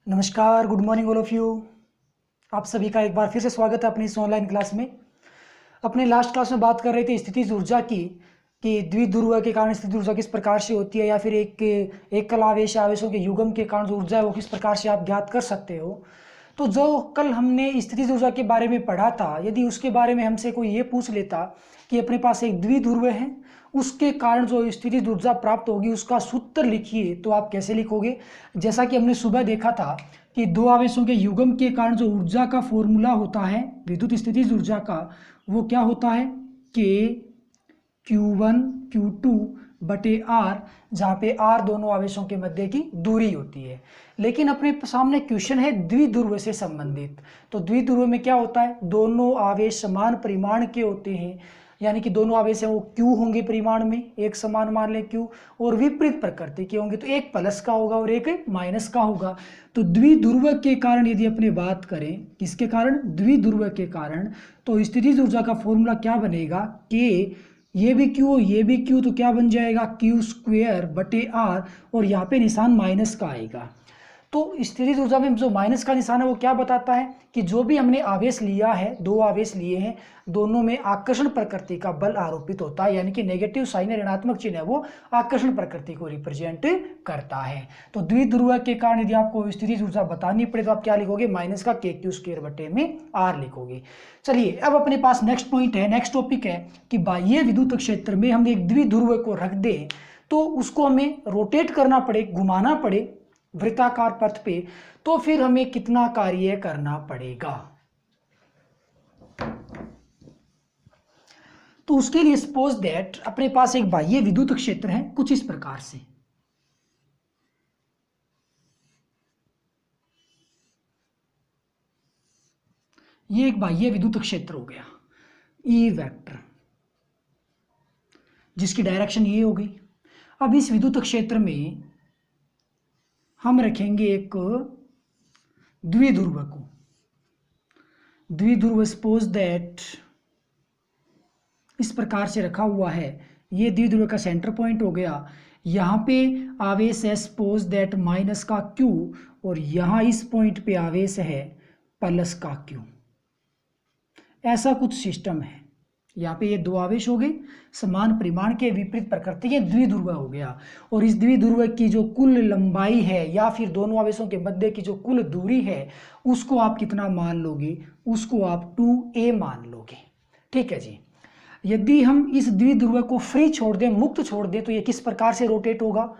नमस्कार, good morning all of you. आप सभी का एक बार फिर से स्वागत है अपनी इस ऑनलाइन क्लास में। अपने लास्ट क्लास में बात कर रहे थे स्थितिज ऊर्जा की कि द्विध्रुव के कारण स्थितिज ऊर्जा किस प्रकार से होती है, या फिर एक कल आवेश या आवेशों के युग्म के कारण जो ऊर्जा है वो किस प्रकार से आप ज्ञात कर सकते हो। तो जो कल हमने स्थितिज ऊर्जा के बारे में पढ़ा था, यदि उसके बारे में हमसे कोई ये पूछ लेता कि अपने पास एक द्विध्रुव है, उसके कारण जो स्थितिज ऊर्जा प्राप्त होगी उसका सूत्र लिखिए, तो आप कैसे लिखोगे। जैसा कि हमने सुबह देखा था कि दो आवेशों के युग्म के कारण जो ऊर्जा का फॉर्मूला होता है विद्युत स्थितिज ऊर्जा का, वो क्या होता है कि Q1 Q2 बटे R, जहाँ पे R दोनों आवेशों के मध्य की दूरी होती है। लेकिन अपने सामने क्वेश्चन है द्विध्रुव से संबंधित। तो द्विध्रुव में क्या होता है, दोनों आवेश समान परिमाण के होते हैं, यानी कि दोनों आवेश हैं वो Q होंगे परिमाण में, एक समान मान लें Q, और विपरीत प्रकृति के होंगे, तो एक प्लस का होगा और एक माइनस का होगा। तो द्विध्रुव के कारण यदि अपने बात करें, किसके कारण, द्विध्रुव के कारण, तो स्थितिज ऊर्जा का फॉर्मूला क्या बनेगा कि ये भी Q ये भी Q, तो क्या बन जाएगा Q² बटे R, और यहाँ पे निशान माइनस का आएगा। तो स्थितिज ऊर्जा में जो माइनस का निशान है वो क्या बताता है कि जो भी हमने आवेश लिया है, दो आवेश लिए हैं, दोनों में आकर्षण प्रकृति का बल आरोपित होता है, यानी कि नेगेटिव साइन है, ऋणात्मक चिन्ह है, वो आकर्षण प्रकृति को रिप्रेजेंट करता है। तो द्विध्रुव के कारण यदि आपको स्थितिज ऊर्जा बतानी पड़े तो आप क्या लिखोगे, माइनस का KQ² बटे में R लिखोगे। चलिए अब अपने पास नेक्स्ट पॉइंट है, नेक्स्ट टॉपिक है कि बाह्य विद्युत क्षेत्र में हम एक द्विध्रुव को रख दें तो उसको हमें रोटेट करना पड़े, घुमाना पड़े वृत्ताकार पथ पे, तो फिर हमें कितना कार्य करना पड़ेगा। तो उसके लिए सपोज दैट अपने पास एक बाह्य विद्युत क्षेत्र है कुछ इस प्रकार से, ये एक बाह्य विद्युत क्षेत्र हो गया E वेक्टर, जिसकी डायरेक्शन ये हो गई। अब इस विद्युत क्षेत्र में हम रखेंगे एक द्विध्रुव को, द्विध्रुव सपोज दैट इस प्रकार से रखा हुआ है, ये द्विध्रुव का सेंटर पॉइंट हो गया। यहाँ पे आवेश है सपोज दैट माइनस का Q, और यहाँ इस पॉइंट पे आवेश है प्लस का Q। ऐसा कुछ सिस्टम है। यहाँ पे ये दो आवेश हो गए समान परिमाण के, विपरीत प्रकृति के, द्विध्रुव हो गया। और इस द्विध्रुव की जो कुल लंबाई है या फिर दोनों आवेशों के मध्य की जो कुल दूरी है उसको आप कितना मान लोगे, उसको आप 2a मान लोगे। ठीक है जी। यदि हम इस द्विध्रुव को फ्री छोड़ दें, मुक्त छोड़ दें, तो ये किस प्रकार से रोटेट होगा।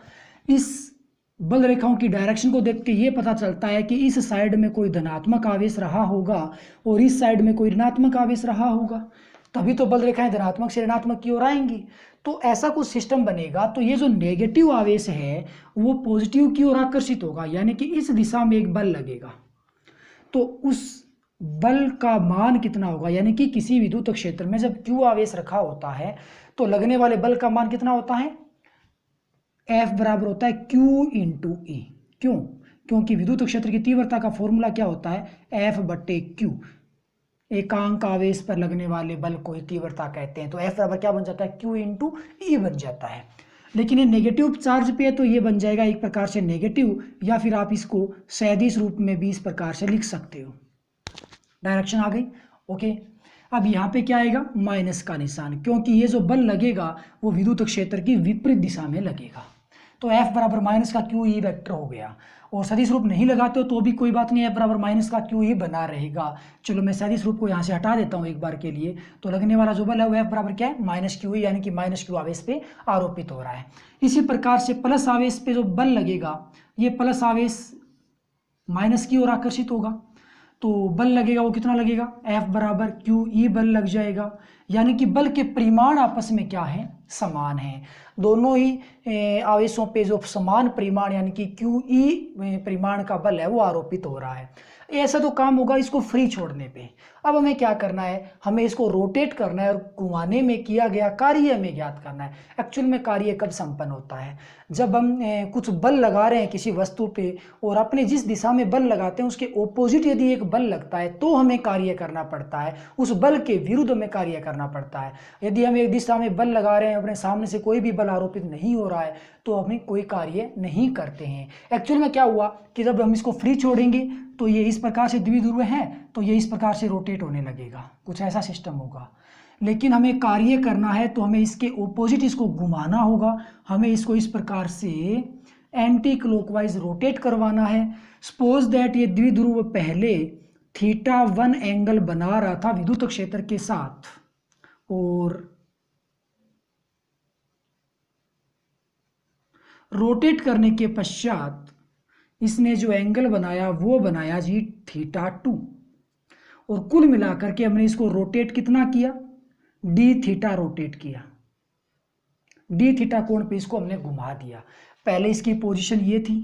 इस बल रेखाओं की डायरेक्शन को देख के ये पता चलता है कि इस साइड में कोई धनात्मक आवेश रहा होगा और इस साइड में कोई ऋणात्मक आवेश रहा होगा, तभी तो बल रेखाएं धनात्मक से ऋणात्मक की ओर आएंगी। तो ऐसा कुछ सिस्टम बनेगा, तो ये जो नेगेटिव आवेश है वो पॉजिटिव की ओर आकर्षित होगा, यानी कि इस दिशा में एक बल लगेगा। तो उस बल का मान कितना होगा, यानी कि किसी विद्युत क्षेत्र में जब Q आवेश रखा होता है तो लगने वाले बल का मान कितना होता है, F बराबर होता है Q इंटू E। क्यों, क्योंकि विद्युत क्षेत्र की तीव्रता का फॉर्मूला क्या होता है, F बटे Q। एकांक आवेश पर लगने वाले बल को ही तीव्रता कहते हैं। तो F बराबर क्या बन जाता है, Q इंटू E बन जाता है। लेकिन ये नेगेटिव चार्ज पे है तो ये बन जाएगा एक प्रकार से नेगेटिव, या फिर आप इसको सदिश रूप में भी इस प्रकार से लिख सकते हो। डायरेक्शन आ गई, ओके। अब यहाँ पे क्या आएगा, माइनस का निशान, क्योंकि ये जो बल लगेगा वो विद्युत क्षेत्र की विपरीत दिशा में लगेगा। तो F बराबर माइनस का QE वेक्टर हो गया। और सदिश रूप नहीं लगाते हो तो भी कोई बात नहीं, F बराबर माइनस का QE बना रहेगा। चलो मैं सदिश रूप को यहाँ से हटा देता हूँ एक बार के लिए। तो लगने वाला जो बल है वो F बराबर क्या है, माइनस QE, यानी कि माइनस Q आवेश पे आरोपित हो रहा है। इसी प्रकार से प्लस आवेश पे जो बल लगेगा, ये प्लस आवेश माइनस की ओर आकर्षित होगा, तो बल लगेगा वो कितना लगेगा, F बराबर QE बल लग जाएगा। यानी कि बल के परिमाण आपस में क्या है, समान है। दोनों ही आवेशों पे जो समान परिमाण यानी कि QE परिमाण का बल है वो आरोपित हो रहा है। ऐसा तो काम होगा इसको फ्री छोड़ने पे। अब हमें क्या करना है, हमें इसको रोटेट करना है और घुमाने में किया गया कार्य हमें ज्ञात करना है। एक्चुअल में कार्य कब संपन्न होता है, जब हम कुछ बल लगा रहे हैं किसी वस्तु पे और अपने जिस दिशा में बल लगाते हैं उसके ओपोजिट यदि एक बल लगता है तो हमें कार्य करना पड़ता है, उस बल के विरुद्ध हमें कार्य करना पड़ता है। यदि हम एक दिशा में बल लगा रहे हैं, अपने सामने से कोई भी बल आरोपित नहीं हो रहा है, तो हमें कोई कार्य नहीं करते हैं। एक्चुअल में क्या हुआ कि जब हम इसको फ्री छोड़ेंगे तो ये इस प्रकार से द्विध्रुव है, तो ये इस प्रकार से रोटेट होने लगेगा, कुछ ऐसा सिस्टम होगा। लेकिन हमें कार्य करना है तो हमें इसके ऑपोजिट इसको घुमाना होगा, हमें इसको इस प्रकार से एंटी क्लॉकवाइज रोटेट करवाना है। सपोज दैट ये द्विध्रुव पहले θ1 एंगल बना रहा था विद्युत क्षेत्र के साथ, और रोटेट करने के पश्चात इसने जो एंगल बनाया वो बनाया जी θ2, और कुल मिलाकर के हमने इसको रोटेट कितना किया, dθ रोटेट किया, dθ कोण पे इसको हमने घुमा दिया। पहले इसकी पोजीशन ये थी,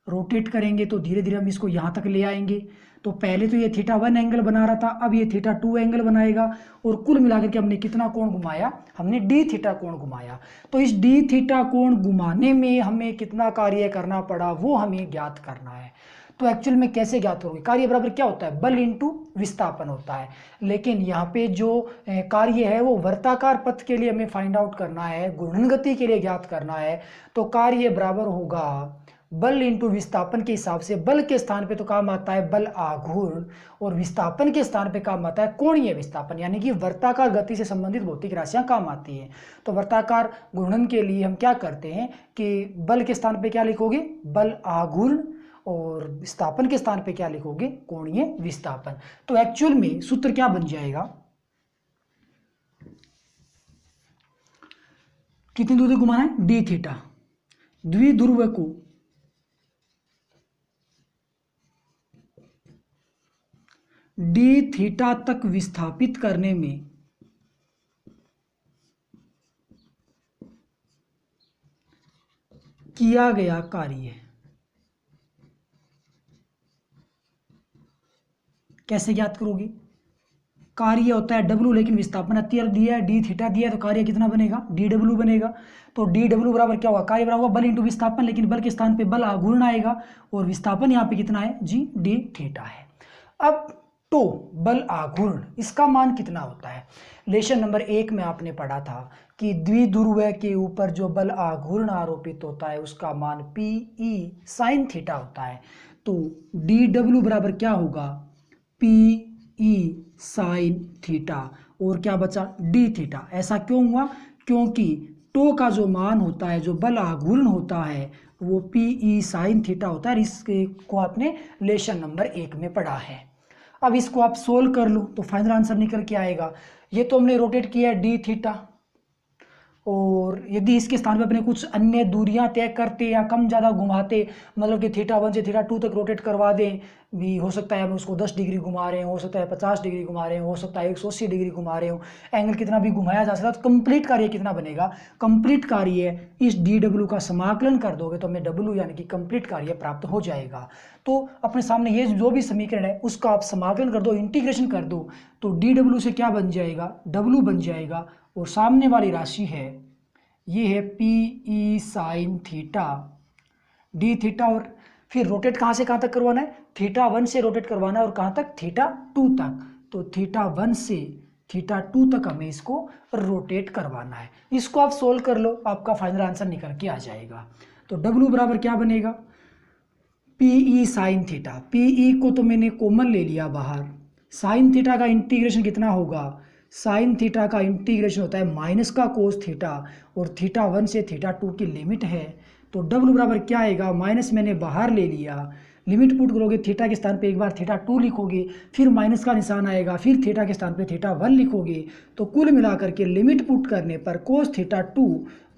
रोटेट करेंगे तो धीरे धीरे हम इसको यहाँ तक ले आएंगे। तो पहले तो ये θ1 एंगल बना रहा था, अब ये θ2 एंगल बनाएगा, और कुल मिलाकर के हमने कितना कोण घुमाया, हमने dθ कोण घुमाया। तो इस dθ कोण घुमाने में हमें कितना कार्य करना पड़ा वो हमें ज्ञात करना है। तो एक्चुअल में कैसे ज्ञात होगी, कार्य बराबर क्या होता है, बल इंटू विस्थापन होता है। लेकिन यहाँ पे जो कार्य है वो वर्ताकार पथ के लिए हमें फाइंड आउट करना है, घूर्णन गति के लिए ज्ञात करना है। तो कार्य बराबर होगा बल इंटू विस्थापन के हिसाब से, बल के स्थान पे तो काम आता है बल आघूर्ण, और विस्थापन के स्थान पे काम आता है कोणीय विस्थापन, यानी कि वर्ताकार गति से संबंधित भौतिक राशियां काम आती हैं। तो वर्ताकार घूर्णन के लिए हम क्या करते हैं कि बल के स्थान पे क्या लिखोगे, बल आघूर्ण, और विस्थापन के स्थान पे क्या लिखोगे, कोणीय विस्थापन। तो एक्चुअल में सूत्र क्या बन जाएगा, कितनी दूर तक घुमाना है, dθ, द्विध्रुव को dθ तक विस्थापित करने में किया गया कार्य। कैसे ज्ञात करोगे, कार्य होता है W, लेकिन विस्थापन अत्यल्प दिया है, dθ दिया है, तो कार्य कितना बनेगा, dW बनेगा। तो dW बराबर क्या होगा, कार्य बराबर होगा बल इंटू विस्थापन, लेकिन बल के स्थान पे बल आघूर्ण आएगा, और विस्थापन यहाँ पे कितना है जी, dθ है। अब तो बल आघूर्ण इसका मान कितना होता है, लेशन नंबर 1 में आपने पढ़ा था कि द्विध्रुव के ऊपर जो बल आघूर्ण आरोपित होता है उसका मान Pe sin θ होता है। तो dW बराबर क्या होगा, Pe sin θ, और क्या बचा, dθ। ऐसा क्यों हुआ, क्योंकि टो का जो मान होता है, जो बल आघूर्ण होता है, वो Pe sin θ होता है। इसके को आपने लेशन नंबर 1 में पढ़ा है। अब इसको आप सोल्व कर लो तो फाइनल आंसर निकल के आएगा। ये तो हमने रोटेट किया है dθ, और यदि इसके स्थान पर अपने कुछ अन्य दूरियां तय करते या कम ज़्यादा घुमाते, मतलब कि θ1 से θ2 तक रोटेट करवा दें, भी हो सकता है हम उसको 10 डिग्री घुमा रहे हैं, हो सकता है 50 डिग्री घुमा रहे हैं, हो सकता है 180 डिग्री घुमा रहे हो, एंगल कितना भी घुमाया जा सकता है। तो कंप्लीट कार्य कितना बनेगा, कंप्लीट कार्य इस dW का समाकलन कर दोगे तो हमें W यानी कि कंप्लीट कार्य प्राप्त हो जाएगा। तो अपने सामने ये जो भी समीकरण है उसका आप समाकलन कर दो, इंटीग्रेशन कर दो, तो dW से क्या बन जाएगा, W बन जाएगा, और सामने वाली राशि है ये है Pe sin θ dθ, और फिर रोटेट कहाँ से कहाँ तक करवाना है, θ1 से रोटेट करवाना है, और कहाँ तक, θ2 तक। तो θ1 से θ2 तक हमें इसको रोटेट करवाना है। इसको आप सोल्व कर लो, आपका फाइनल आंसर निकल के आ जाएगा। तो W बराबर क्या बनेगा, Pe sin θ, Pe को तो मैंने कॉमन ले लिया बाहर, sin θ का इंटीग्रेशन कितना होगा, sin θ का इंटीग्रेशन होता है माइनस का cos θ, और θ1 से θ2 की लिमिट है। तो W बराबर क्या आएगा, माइनस मैंने बाहर ले लिया, लिमिट पुट करोगे थीटा के स्थान पे एक बार θ2 लिखोगे, फिर माइनस का निशान आएगा, फिर थीटा के स्थान पे θ1 लिखोगे। तो कुल मिलाकर के लिमिट पुट करने पर cos θ2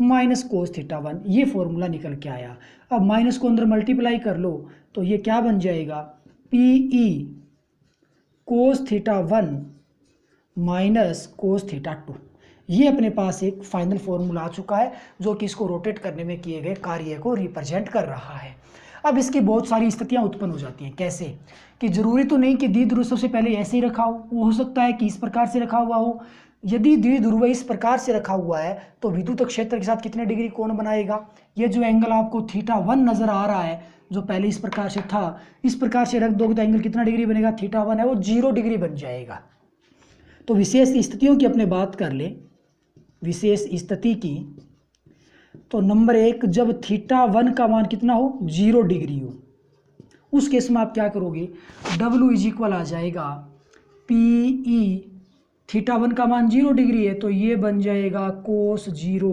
माइनस cos θ1, ये फॉर्मूला निकल के आया। अब माइनस को अंदर मल्टीप्लाई कर लो तो ये क्या बन जाएगा, Pe cos θ1 माइनस cos θ2। ये अपने पास एक फाइनल फॉर्मूला आ चुका है जो कि इसको रोटेट करने में किए गए कार्य को रिप्रेजेंट कर रहा है। अब इसकी बहुत सारी स्थितियां उत्पन्न हो जाती हैं। कैसे कि जरूरी तो नहीं कि द्विध्रुव सबसे पहले ऐसे ही रखा हो सकता है कि इस प्रकार से रखा हुआ हो। यदि द्विध्रुव इस प्रकार से रखा हुआ है तो विद्युत क्षेत्र के साथ कितने डिग्री कोण बनाएगा, ये जो एंगल आपको θ1 नजर आ रहा है जो पहले इस प्रकार से था, इस प्रकार से रख दोगे तो एंगल कितना डिग्री बनेगा, θ1 है वो 0 डिग्री बन जाएगा। तो विशेष स्थितियों की अपने बात कर ले, विशेष स्थिति की तो नंबर 1, जब θ1 का मान कितना हो, 0 डिग्री हो, उस केस में आप क्या करोगे, W इज इक्वल आ जाएगा PE, θ1 का मान 0 डिग्री है तो ये बन जाएगा cos 0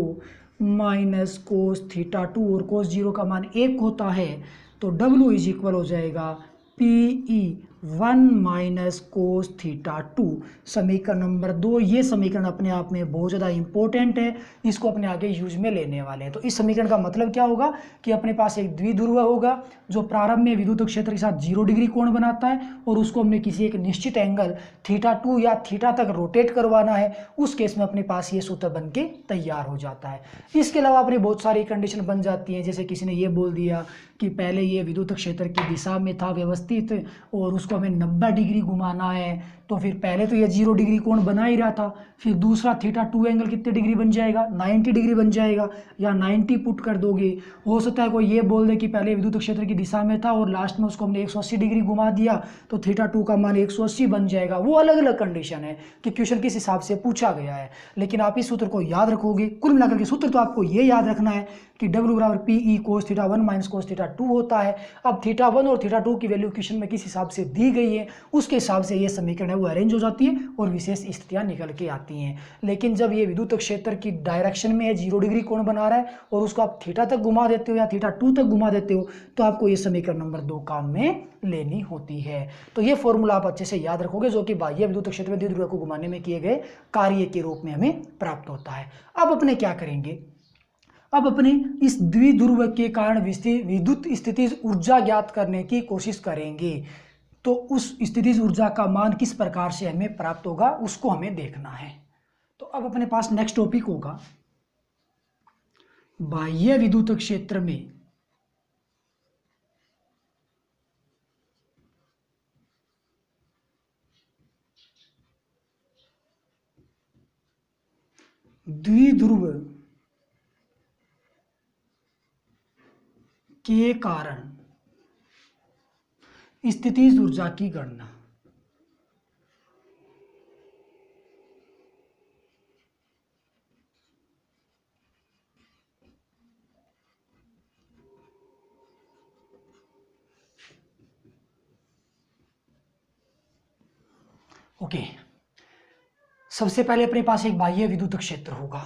माइनस cos θ2, और cos 0 का मान 1 होता है तो W इज इक्वल हो जाएगा PE 1 माइनस कोस θ2। समीकरण नंबर 2, ये समीकरण अपने आप में बहुत ज़्यादा इंपॉर्टेंट है, इसको अपने आगे यूज में लेने वाले हैं। तो इस समीकरण का मतलब क्या होगा कि अपने पास एक द्विध्रुव होगा जो प्रारंभ में विद्युत क्षेत्र के साथ 0 डिग्री कोण बनाता है और उसको हमने किसी एक निश्चित एंगल θ2 या θ तक रोटेट करवाना है, उस केस में अपने पास ये सूत्र बन के तैयार हो जाता है। इसके अलावा अपनी बहुत सारी कंडीशन बन जाती हैं, जैसे किसी ने ये बोल दिया कि पहले ये विद्युत क्षेत्र की दिशा में था व्यवस्थित और उसको हमें 90 डिग्री घुमाना है, तो फिर पहले तो ये 0 डिग्री कोण बना ही रहा था, फिर दूसरा θ2 एंगल कितने डिग्री बन जाएगा, 90 डिग्री बन जाएगा, या 90 पुट कर दोगे। हो सकता है कोई ये बोल दे कि पहले विद्युत क्षेत्र की दिशा में था और लास्ट में उसको हमने 180 डिग्री घुमा दिया तो θ2 का मान 180 बन जाएगा। वो अलग अलग कंडीशन है कि क्वेश्चन किस हिसाब से पूछा गया है, लेकिन आप इस सूत्र को याद रखोगे। कुल मिलाकर के सूत्र तो आपको ये याद रखना है कि W बराबर PE cos θ1 माइनस cos θ2 होता है। अब θ1 और θ2 की वैल्यू क्वेश्चन में किस हिसाब से दी गई है उसके हिसाब से ये समीकरण है वो अरेंज हो जाती है और विशेष स्थितियां निकल के आती हैं। लेकिन जब ये विद्युत क्षेत्र की डायरेक्शन में है, 0 डिग्री कोण बना रहा है और उसको आप θ तक घुमा देते हो या θ2 तक घुमा देते हो तो आपको ये समीकरण नंबर 2 काम में लेनी होती है। तो ये फॉर्मूला आप अच्छे से याद रखोगे जो कि बाह्य विद्युत क्षेत्र में द्विध्रुव को घुमाने में किए गए कार्य के रूप में हमें प्राप्त होता है। अब अपने क्या करेंगे, अब अपने इस द्विध्रुव के कारण विद्युत स्थितिज ऊर्जा ज्ञात करने की कोशिश करेंगे। तो उस स्थितिज ऊर्जा का मान किस प्रकार से हमें प्राप्त होगा उसको हमें देखना है। तो अब अपने पास नेक्स्ट टॉपिक होगा बाह्य विद्युत क्षेत्र में द्विध्रुव के कारण स्थितिज ऊर्जा की गणना। ओके, सबसे पहले अपने पास एक बाह्य विद्युत क्षेत्र होगा,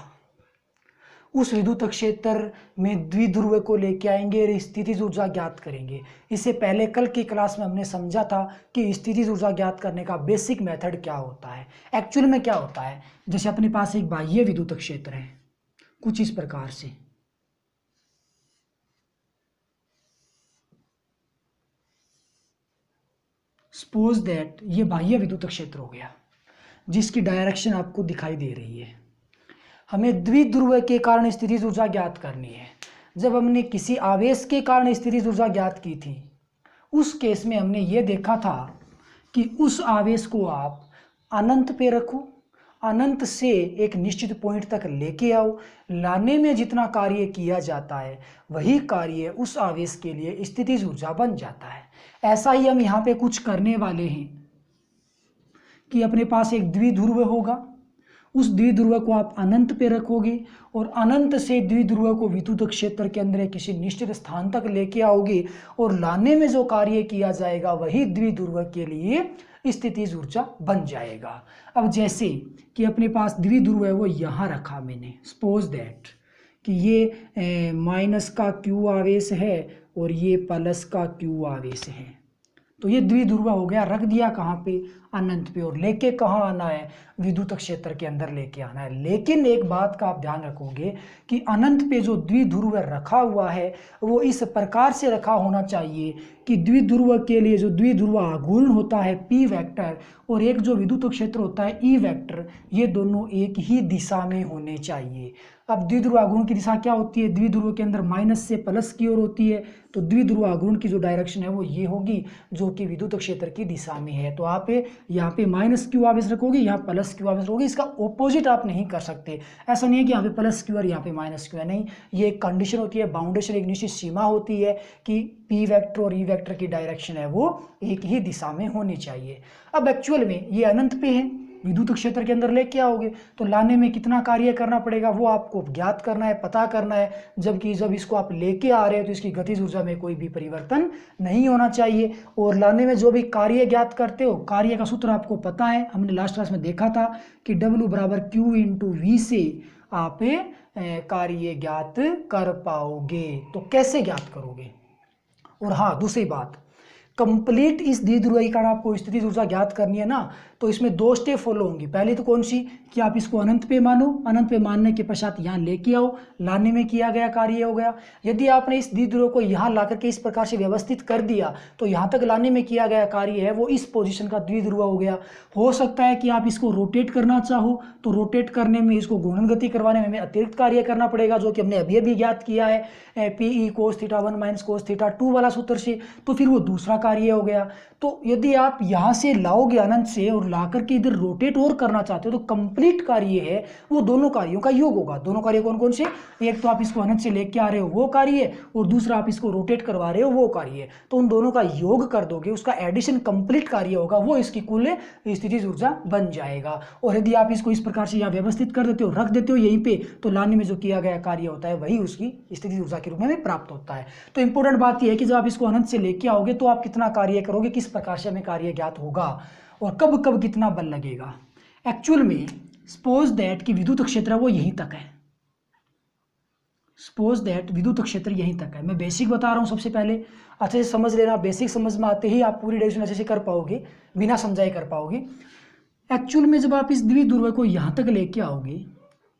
उस विद्युत क्षेत्र में द्विध्रुव को लेके आएंगे और स्थितिज ऊर्जा ज्ञात करेंगे। इससे पहले कल की क्लास में हमने समझा था कि स्थितिज ऊर्जा ज्ञात करने का बेसिक मेथड क्या होता है। एक्चुअल में क्या होता है, जैसे अपने पास एक बाह्य विद्युत क्षेत्र है कुछ इस प्रकार से, सपोज दैट ये बाह्य विद्युत क्षेत्र हो गया जिसकी डायरेक्शन आपको दिखाई दे रही है। हमें द्विध्रुव के कारण स्थितिज ऊर्जा ज्ञात करनी है। जब हमने किसी आवेश के कारण स्थितिज ऊर्जा ज्ञात की थी उस केस में हमने ये देखा था कि उस आवेश को आप अनंत पे रखो, अनंत से एक निश्चित पॉइंट तक लेके आओ, लाने में जितना कार्य किया जाता है वही कार्य उस आवेश के लिए स्थितिज ऊर्जा बन जाता है। ऐसा ही हम यहाँ पे कुछ करने वाले हैं कि अपने पास एक द्विध्रुव होगा, उस द्विध्रुव को आप अनंत पे रखोगे और अनंत से द्विध्रुव को विद्युत क्षेत्र के अंदर किसी निश्चित स्थान तक लेके आओगे और लाने में जो कार्य किया जाएगा वही द्विध्रुव के लिए स्थितिज ऊर्जा बन जाएगा। अब जैसे कि अपने पास द्विध्रुव है वो यहाँ रखा मैंने, सपोज दैट कि ये माइनस का Q आवेश है और ये प्लस का Q आवेश है, तो ये द्विध्रुव हो गया, रख दिया कहाँ पे, अनंत पे, और लेके कहाँ आना है, विद्युत क्षेत्र के अंदर लेके आना है। लेकिन एक बात का आप ध्यान रखोगे कि अनंत पे जो द्विध्रुव रखा हुआ है वो इस प्रकार से रखा होना चाहिए कि द्विध्रुव के लिए जो द्विध्रुव आघूर्ण होता है P वेक्टर और एक जो विद्युत क्षेत्र होता है E वेक्टर, ये दोनों एक ही दिशा में होने चाहिए। अब द्विध्रुव आघूर्ण की दिशा क्या होती है, द्विध्रुव के अंदर माइनस से प्लस की ओर होती है, तो द्विध्रुव आघूर्ण की जो डायरेक्शन है वो ये होगी जो कि विद्युत क्षेत्र की दिशा में है। तो आप यहाँ पे माइनस Q आवेश रखोगे, यहाँ प्लस Q आवेश रखोगे, इसका ऑपोजिट आप नहीं कर सकते। ऐसा नहीं है कि यहाँ पे प्लस Q और यहाँ पे माइनस Q है, नहीं, ये एक कंडीशन होती है, बाउंडेशन, एक निश्चित सीमा होती है कि P वेक्टर और E वेक्टर की डायरेक्शन है वो एक ही दिशा में होनी चाहिए। अब एक्चुअल में ये अनंत पे है विद्युत क्षेत्र के अंदर लेके आओगे, तो लाने में कितना कार्य करना पड़ेगा वो आपको ज्ञात करना है, पता करना है। जबकि जब इसको आप लेके आ रहे हो तो इसकी गतिज ऊर्जा में कोई भी परिवर्तन नहीं होना चाहिए। और लाने में जो भी कार्य ज्ञात करते हो, कार्य का सूत्र आपको पता है, हमने लास्ट क्लास में देखा था कि W बराबर Q इंटू V से आप कार्य ज्ञात कर पाओगे। तो कैसे ज्ञात करोगे? और हाँ, दूसरी बात, कंप्लीट इस द्विध्रुवीय के कारण आपको स्थितिज ऊर्जा ज्ञात करनी है ना, तो इसमें 2 स्टेप फॉलो होंगी। पहली तो कौन सी कि आप इसको अनंत पे मानो, अनंत पे मानने के पश्चात यहाँ लेके आओ, लाने में किया गया कार्य हो गया। यदि आपने इस द्विध्रुव को यहाँ ला करके इस प्रकार से व्यवस्थित कर दिया तो यहाँ तक लाने में किया गया कार्य है वो इस पोजीशन का द्विध्रुव हो गया। हो सकता है कि आप इसको रोटेट करना चाहो, तो रोटेट करने में, इसको घूर्णन गति करवाने में हमें अतिरिक्त कार्य करना पड़ेगा, जो कि हमने अभी अभी ज्ञात किया है PE cos theta 1 minus cos theta 2 वाला सूत्र से। तो फिर वो दूसरा कार्य हो गया। तो यदि आप यहाँ से लाओगे अनंत से और ला करके इधर रोटेट और करना चाहते हो तो कंप्लीट कार्य है वो दोनों कार्यों का योग होगा। दोनों कार्य कौन कौन से? एक तो आप इसको अनंत से लेके आ रहे हो वो कार्य, और दूसरा आप इसको रोटेट करवा रहे हो वो कार्य। तो उन दोनों का योग कर दोगे, उसका एडिशन कंप्लीट कार्य होगा, वो इसकी कुल स्थितिज ऊर्जा बन जाएगा। और यदि आप इसको इस प्रकार से यहाँ व्यवस्थित कर देते हो, रख देते हो यहीं पे, तो लाने में जो किया गया कार्य होता है वही उसकी स्थितिज ऊर्जा के रूप में प्राप्त होता है। तो इंपॉर्टेंट बात यह है कि जब आप इसको अनंत से लेके आओगे तो आप कितना कार्य करोगे, किस प्रकार से हमें कार्य ज्ञात होगा और कब कब कितना बल लगेगा। एक्चुअल में सपोज दैट कि विद्युत क्षेत्र वो यहीं तक है, सपोज दैट विद्युत क्षेत्र यहीं तक है। मैं बेसिक बता रहा हूं, सबसे पहले अच्छे से समझ लेना। बेसिक समझ में आते ही आप पूरी डेरिवेशन अच्छे से कर पाओगे, बिना समझाए कर पाओगे। एक्चुअल में जब आप इस द्विध्रुव को यहां तक लेके आओगे,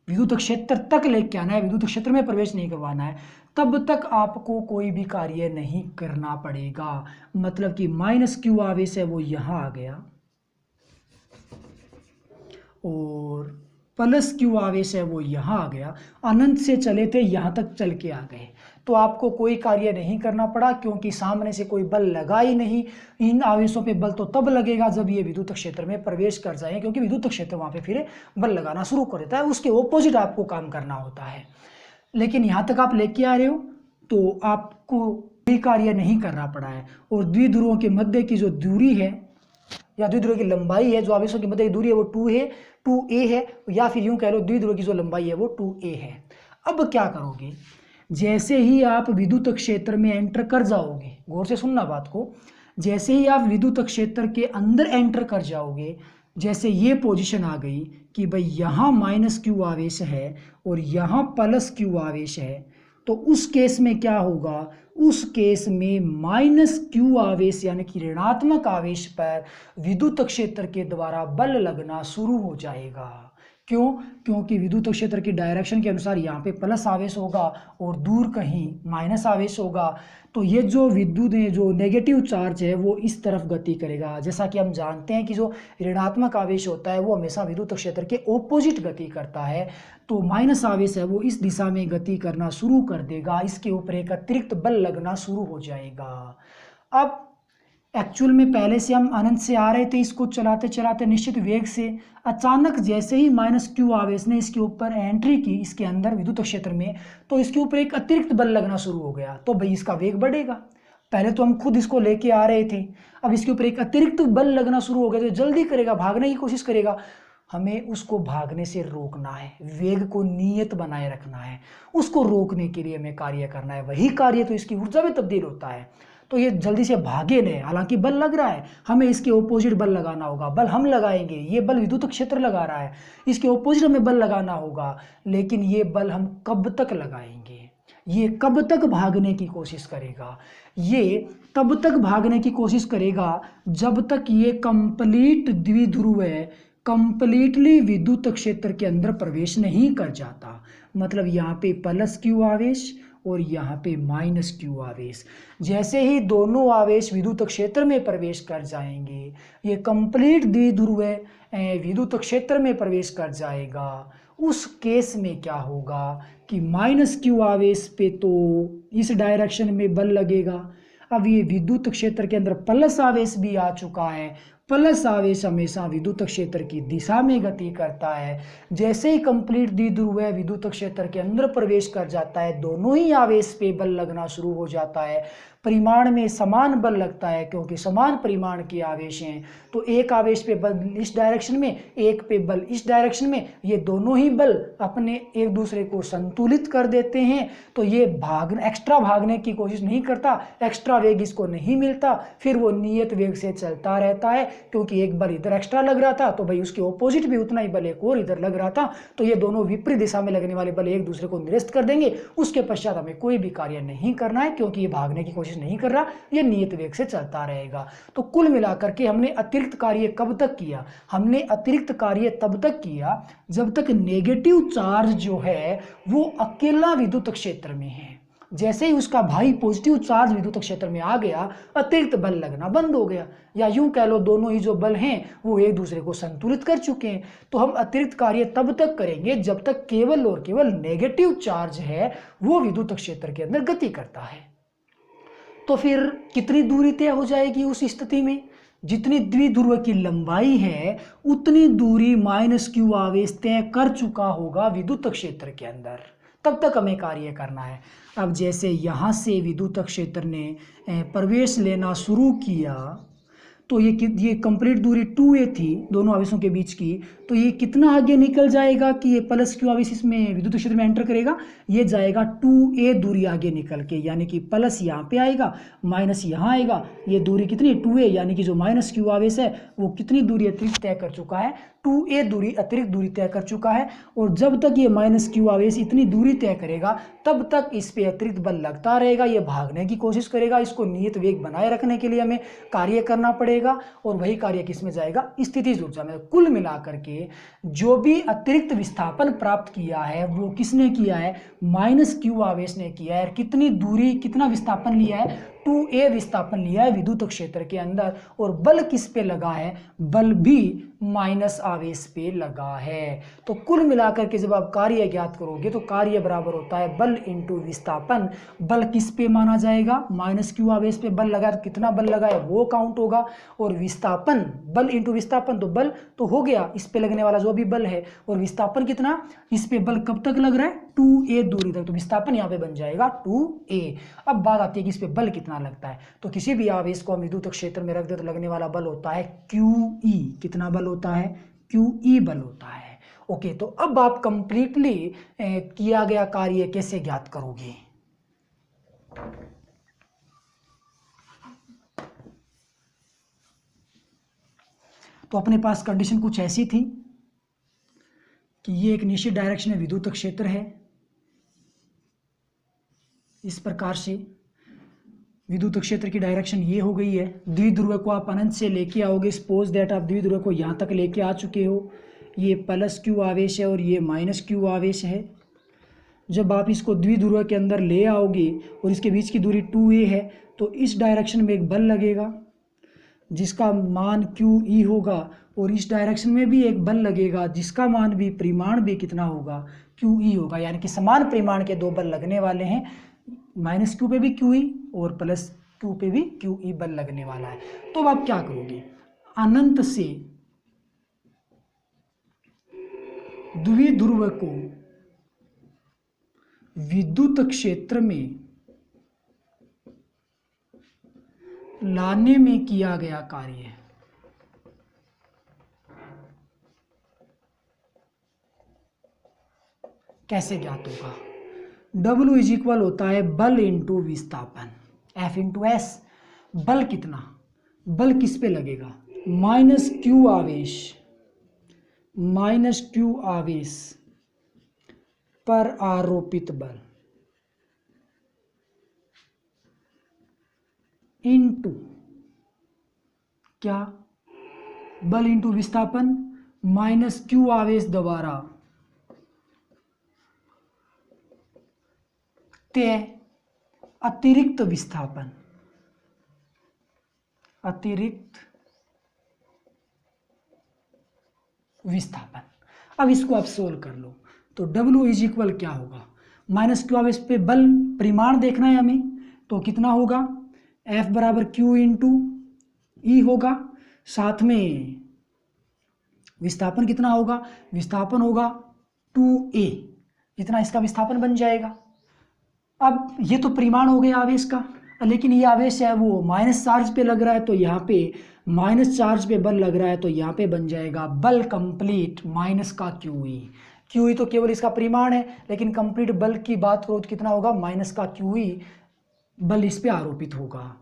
विद्युत क्षेत्र तक लेके आना है, विद्युत क्षेत्र में प्रवेश नहीं करवाना है, तब तक आपको कोई भी कार्य नहीं करना पड़ेगा। मतलब कि -Q आवेश है वो यहां आ गया और +Q आवेश है वो यहाँ आ गया। अनंत से चले थे, यहाँ तक चल के आ गए, तो आपको कोई कार्य नहीं करना पड़ा, क्योंकि सामने से कोई बल लगा ही नहीं। इन आवेशों पे बल तो तब लगेगा जब ये विद्युत क्षेत्र में प्रवेश कर जाए, क्योंकि विद्युत क्षेत्र वहाँ पे फिर बल लगाना शुरू कर देता है। उसके ऑपोजिट आपको काम करना होता है। लेकिन यहाँ तक आप लेके आ रहे हो तो आपको कोई कार्य नहीं करना पड़ा है। और द्विध्रुवों के मध्य की जो दूरी है या द्विध्रुव की लंबाई है, जो आवेशों के मध्य की दूरी है वो 2a है, या फिर यूं कह लो द्विध्रुव की जो लंबाई है वो 2a है। अब क्या करोगे, जैसे ही आप विद्युत क्षेत्र में एंटर कर जाओगे, गौर से सुनना बात को, जैसे ही आप विद्युत क्षेत्र के अंदर एंटर कर जाओगे, जैसे ये पोजीशन आ गई कि भाई यहाँ -Q आवेश है और यहाँ +Q आवेश है, तो उस केस में क्या होगा, उस केस में -Q आवेश यानी कि ऋणात्मक आवेश पर विद्युत क्षेत्र के द्वारा बल लगना शुरू हो जाएगा। क्यों? क्योंकि विद्युत क्षेत्र की डायरेक्शन के अनुसार यहाँ पे प्लस आवेश होगा और दूर कहीं माइनस आवेश होगा। तो ये जो विद्युत जो नेगेटिव चार्ज है वो इस तरफ गति करेगा। जैसा कि हम जानते हैं कि जो ऋणात्मक आवेश होता है वो हमेशा विद्युत क्षेत्र के ऑपोजिट गति करता है। तो माइनस आवेश है वो इस दिशा में गति करना शुरू कर देगा, इसके ऊपर एक अतिरिक्त बल लगना शुरू हो जाएगा। अब एक्चुअल में पहले से हम अनंत से आ रहे थे, इसको चलाते चलाते निश्चित वेग से, अचानक जैसे ही -Q आवेश ने इसके ऊपर एंट्री की, इसके अंदर विद्युत क्षेत्र में, तो इसके ऊपर एक अतिरिक्त बल लगना शुरू हो गया। तो भाई इसका वेग बढ़ेगा। पहले तो हम खुद इसको लेके आ रहे थे, अब इसके ऊपर एक अतिरिक्त बल लगना शुरू हो गया, तो जल्दी करेगा, भागने की कोशिश करेगा। हमें उसको भागने से रोकना है, वेग को नियत बनाए रखना है, उसको रोकने के लिए हमें कार्य करना है। वही कार्य तो इसकी ऊर्जा में तब्दील होता है। तो ये जल्दी से भागे नहीं, हालांकि बल लग रहा है, हमें इसके ऑपोजिट बल लगाना होगा। बल हम लगाएंगे, ये बल विद्युत क्षेत्र लगा रहा है, इसके ऑपोजिट हमें बल लगाना होगा। लेकिन ये बल हम कब तक लगाएंगे, ये कब तक भागने की कोशिश करेगा, ये तब तक भागने की कोशिश करेगा जब तक ये कंप्लीट द्विध्रुव है, कंप्लीटली विद्युत क्षेत्र के अंदर प्रवेश नहीं कर जाता। मतलब यहाँ पे +Q आवेश और यहाँ पे -Q आवेश, जैसे ही दोनों आवेश विद्युत क्षेत्र में प्रवेश कर जाएंगे, ये कंप्लीट द्विध्रुव विद्युत क्षेत्र में प्रवेश कर जाएगा। उस केस में क्या होगा कि -Q आवेश पे तो इस डायरेक्शन में बल लगेगा। अब ये विद्युत क्षेत्र के अंदर प्लस आवेश भी आ चुका है। प्लस आवेश हमेशा विद्युत क्षेत्र की दिशा में गति करता है। जैसे ही कंप्लीट द्विध्रुव विद्युत क्षेत्र के अंदर प्रवेश कर जाता है, दोनों ही आवेश पे बल लगना शुरू हो जाता है। परिमाण में समान बल लगता है क्योंकि समान परिमाण के आवेश हैं, तो एक आवेश पे बल इस डायरेक्शन में, एक पे बल इस डायरेक्शन में, ये दोनों ही बल अपने एक दूसरे को संतुलित कर देते हैं। तो ये एक्स्ट्रा भागने की कोशिश नहीं करता, एक्स्ट्रा वेग इसको नहीं मिलता, फिर वो नियत वेग से चलता रहता है। क्योंकि एक बल इधर एक्स्ट्रा लग रहा था तो भाई उसके ऑपोजिट भी उतना ही बल एक और इधर लग रहा था, तो ये दोनों विपरीत दिशा में लगने वाले बल एक दूसरे को निरस्त कर देंगे। उसके पश्चात हमें कोई भी कार्य नहीं करना है क्योंकि ये भागने की कोशिश नहीं कर रहा, ये नियत वेग से चलता रहेगा। तो कुल मिलाकर के हमने अतिरिक्त कार्य कब तक किया? हमने अतिरिक्त कार्य तब तक किया जब तक नेगेटिव चार्ज जो है वो अकेला विद्युत क्षेत्र में है। जैसे ही उसका भाई पॉजिटिव चार्ज विद्युत क्षेत्र में आ गया, अतिरिक्त बल लगना बंद हो गया, या यूं कह लो दोनों ही जो बल हैं वो एक दूसरे को संतुलित कर चुके हैं। तो हम अतिरिक्त कार्य तब तक करेंगे जब तक केवल और केवल नेगेटिव चार्ज है वो विद्युत क्षेत्र के अंदर गति करता है। तो फिर कितनी दूरी तय हो जाएगी उस स्थिति में? जितनी द्विध्रुव की लंबाई है उतनी दूरी -q आवेश तय कर चुका होगा विद्युत क्षेत्र के अंदर, तब तक हमें कार्य करना है। अब जैसे यहाँ से विद्युत क्षेत्र ने प्रवेश लेना शुरू किया तो ये कंप्लीट दूरी 2a थी दोनों आवेशों के बीच की, तो ये कितना आगे निकल जाएगा कि ये +q आवेश इसमें विद्युत क्षेत्र में एंटर करेगा? ये जाएगा 2a दूरी आगे निकल के, यानी कि प्लस यहाँ पे आएगा, माइनस यहाँ आएगा। ये दूरी कितनी? 2a, यानी कि जो -q आवेश है वो कितनी दूरी अतिरिक्त तय कर चुका है? 2a दूरी अतिरिक्त दूरी तय कर चुका है। और जब तक ये -q आवेश इतनी दूरी तय करेगा तब तक इस पे अतिरिक्त बल लगता रहेगा, ये भागने की कोशिश करेगा। इसको नियत वेग बनाए रखने के लिए हमें कार्य करना पड़ेगा, और वही कार्य किस में जाएगा? स्थितिज ऊर्जा में। कुल मिलाकर के जो भी अतिरिक्त विस्थापन प्राप्त किया है वो किसने किया है? -q आवेश ने किया है। कितनी दूरी, कितना विस्थापन लिया है? 2a विस्थापन लिया है विद्युत क्षेत्र के अंदर। और बल किस पे लगा है? बल भी माइनस आवेश पे लगा है। तो कुल मिलाकर के जब आप कार्य ज्ञात करोगे तो कार्य बराबर होता है बल इंटू विस्थापन। बल किस पे माना जाएगा? -q आवेश पे बल लगा, तो कितना बल लगा है वो काउंट होगा। और विस्थापन, बल इंटू विस्थापन, तो बल तो हो गया इस पे लगने वाला जो भी बल है, और विस्थापन कितना? इस पे बल कब तक लग रहा है? 2a दूरी तक, तो विस्थापन यहाँ पे बन जाएगा 2a। अब बात आती है कि इस पे बल कितना लगता है। तो किसी भी आवेश को हम विद्युत क्षेत्र में रख दे तो लगने वाला बल होता है QE। कितना बल होता है? QE बल होता है। ओके, तो अब आप कंप्लीटली किया गया कार्य कैसे ज्ञात करोगे? तो अपने पास कंडीशन कुछ ऐसी थी कि ये एक निश्चित डायरेक्शन में विद्युत क्षेत्र है, इस प्रकार से विद्युत क्षेत्र की डायरेक्शन ये हो गई है। द्विध्रुव को आप अनंत से लेके आओगे, सपोज दैट आप द्विध्रुव को यहाँ तक लेके आ चुके हो। ये +q आवेश है और ये -q आवेश है। जब आप इसको द्विध्रुव के अंदर ले आओगे और इसके बीच की दूरी 2a है तो इस डायरेक्शन में एक बल लगेगा जिसका मान QE होगा, और इस डायरेक्शन में भी एक बल लगेगा जिसका मान भी, परिमाण भी कितना होगा? QE होगा। यानी कि समान परिमाण के दो बल लगने वाले हैं, -q पे भी QE और +q पे भी QE बल लगने वाला है। तो अब आप क्या करोगे? अनंत से द्विध्रुव को विद्युत क्षेत्र में लाने में किया गया कार्य कैसे ज्ञात होगा? W इज इक्वल होता है बल इंटू विस्थापन, F इंटू S। बल कितना? बल किस पे लगेगा? -q आवेश, -q आवेश पर आरोपित बल इंटू क्या? बल इंटू विस्थापन, -q आवेश द्वारा तय अतिरिक्त विस्थापन, अतिरिक्त विस्थापन। अब इसको आप सोल्व कर लो तो W इज इक्वल क्या होगा? -q आवेश पे बल परिमाण देखना है हमें, तो कितना होगा? F बराबर Q इंटू E होगा। साथ में विस्थापन कितना होगा? विस्थापन होगा 2a, इतना इसका विस्थापन बन जाएगा। अब ये तो परिमाण हो गया आवेश का। लेकिन ये आवेश है वो माइनस चार्ज पे लग रहा है, तो यहाँ पे माइनस चार्ज पे बल लग रहा है, तो यहाँ पे बन जाएगा बल कंप्लीट माइनस का QE। QE तो केवल इसका परिमाण है, लेकिन कंप्लीट बल की बात करो तो कितना होगा, माइनस का QE बल इस पे आरोपित होगा।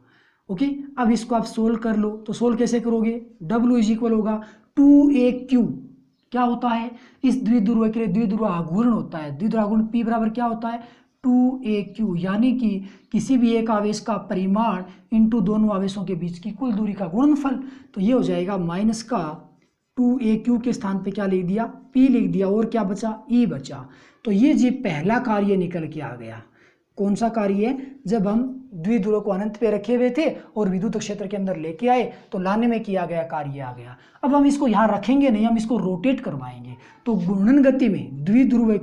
ओके, अब इसको आप सोल्व कर लो। तो सोल्व कैसे करोगे, W इज इक्वल होगा 2AQ। क्या होता है, इस द्विध्रुव के लिए द्विध्रुव आघूर्ण होता है, द्विध्रुव आघूर्ण P बराबर क्या होता है 2AQ, यानी कि किसी भी एक आवेश का परिमाण इंटू दोनों आवेशों के बीच की कुल दूरी का गुणनफल। तो ये हो जाएगा माइनस का 2AQ के स्थान पे क्या लिख दिया, P लिख दिया, और क्या बचा, E बचा। तो ये जी पहला कार्य निकल के आ गया। कौन सा कार्य है, जब हम द्विध्रुव को अनंत पे रखे हुए थे और विद्युत क्षेत्र के अंदर लेके आए तो लाने में किया गया कार्य आ गया। अब हम इसको यहाँ रखेंगे नहीं, हम इसको रोटेट करवाएंगे। तो घूर्णन गति में द्विध्रुव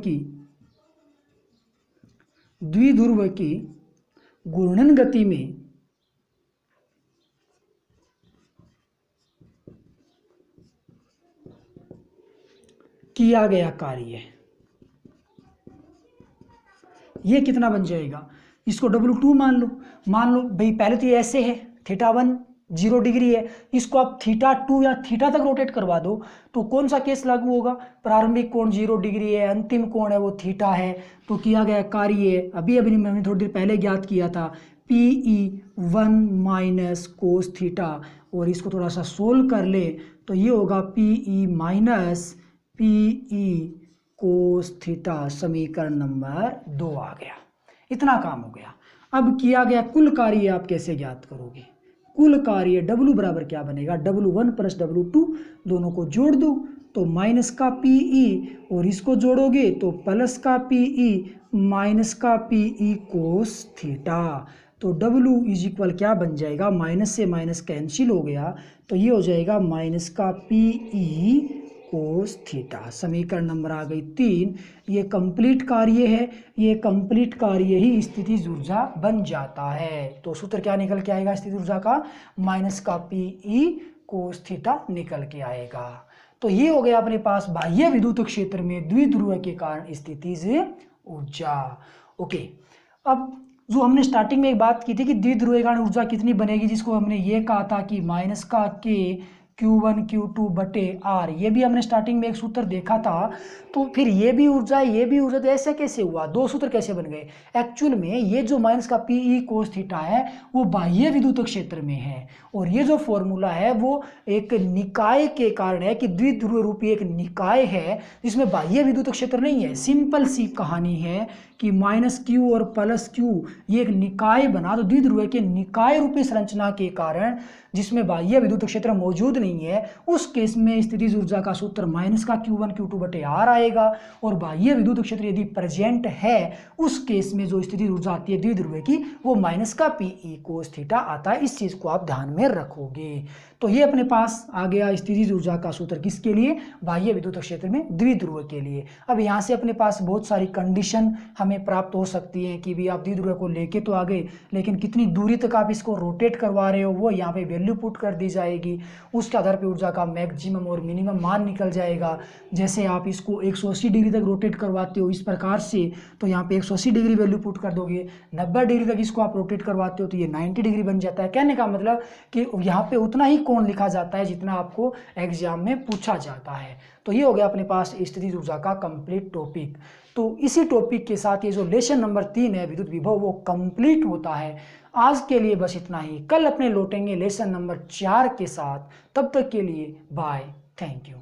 की घूर्णन गति में किया गया कार्य ये कितना बन जाएगा, इसको W2 मान लो भाई, पहले तो ये ऐसे है, θ1 0 डिग्री है, इसको आप θ2 या थीटा तक रोटेट करवा दो तो कौन सा केस लागू होगा, प्रारंभिक कोण 0 डिग्री है, अंतिम कोण है वो थीटा है। तो किया गया कार्य अभी मैंने थोड़ी देर पहले ज्ञात किया था, PE1 माइनस कोस थीटा, और इसको थोड़ा सा सोल्व कर ले तो ये होगा PE minus PE cos theta, समीकरण नंबर 2 आ गया। इतना काम हो गया। अब किया गया कुल कार्य आप कैसे ज्ञात करोगे, कुल कार्य W बराबर क्या बनेगा, W1 प्लस W2, दोनों को जोड़ दो तो माइनस का PE, और इसको जोड़ोगे तो प्लस का PE माइनस का PE कोस थीटा। तो W इज इक्वल क्या बन जाएगा, माइनस से माइनस कैंसिल हो गया, तो ये हो जाएगा माइनस का PE कोस थीटा। समीकरण नंबर आ गई 3। ये कंप्लीट कार्य है, ये कंप्लीट कार्य ही स्थितिज ऊर्जा बन जाता है। तो सूत्र क्या निकल के आएगा स्थितिज ऊर्जा का, माइनस का PE कोस थीटा निकल के आएगा। तो ये हो गया अपने पास बाह्य विद्युत क्षेत्र में द्विध्रुव के कारण स्थितिज ऊर्जा। ओके, अब जो हमने स्टार्टिंग में एक बात की थी कि द्विध्रुव के कारण ऊर्जा कितनी बनेगी, जिसको हमने ये कहा था कि माइनस का K Q1 Q2 बटे R, ये भी हमने स्टार्टिंग में एक सूत्र देखा था। तो फिर ये भी ऊर्जा तो ऐसे कैसे हुआ, दो सूत्र कैसे बन गए। एक्चुअल में ये जो माइनस का PE कोस थीटा है वो बाह्य विद्युत क्षेत्र में है, और ये जो फॉर्मूला है वो एक निकाय के कारण है कि द्विध्रुव रूपी एक निकाय है जिसमें बाह्य विद्युत क्षेत्र नहीं है। सिंपल सी कहानी है कि माइनस Q और प्लस Q ये एक निकाय बना, तो द्विध्रुव के निकाय रूपी संरचना के कारण जिसमें बाह्य विद्युत क्षेत्र मौजूद नहीं है, उस केस में स्थितिज ऊर्जा का सूत्र माइनस का Q1 Q2 बटे R आएगा। और बाह्य विद्युत क्षेत्र यदि प्रेजेंट है उस केस में जो स्थितिज ऊर्जा आती है द्विध्रुव की, वो माइनस का PE कोस थीटा आता है। इस चीज को आप ध्यान में रखोगे। तो ये अपने पास आ गया स्थितिज ऊर्जा का सूत्र किसके लिए, बाह्य विद्युत क्षेत्र में द्विध्रुव के लिए। अब यहाँ से अपने पास बहुत सारी कंडीशन हमें प्राप्त हो सकती हैं कि भी आप द्विध्रुव को लेके तो आ गए, लेकिन कितनी दूरी तक आप इसको रोटेट करवा रहे हो वो यहाँ पे वैल्यू पुट कर दी जाएगी। उसके आधार पर ऊर्जा का मैक्सिमम और मिनिमम मान निकल जाएगा। जैसे आप इसको 180 डिग्री तक रोटेट करवाते हो इस प्रकार से, तो यहाँ पे 180 डिग्री वैल्यू पुट कर दोगे। 90 डिग्री तक इसको आप रोटेट करवाते हो तो ये 90 डिग्री बन जाता है। कहने का मतलब कि यहाँ पे उतना ही कोण लिखा जाता है जितना आपको एग्जाम में पूछा जाता है। तो ये हो गया अपने पास स्थितिज ऊर्जा का कंप्लीट टॉपिक। तो इसी टॉपिक के साथ ये जो लेसन नंबर 3 है विद्युत विभव वो कंप्लीट होता है। आज के लिए बस इतना ही, कल अपने लौटेंगे लेसन नंबर 4 के साथ। तब तक के लिए बाय, थैंक यू।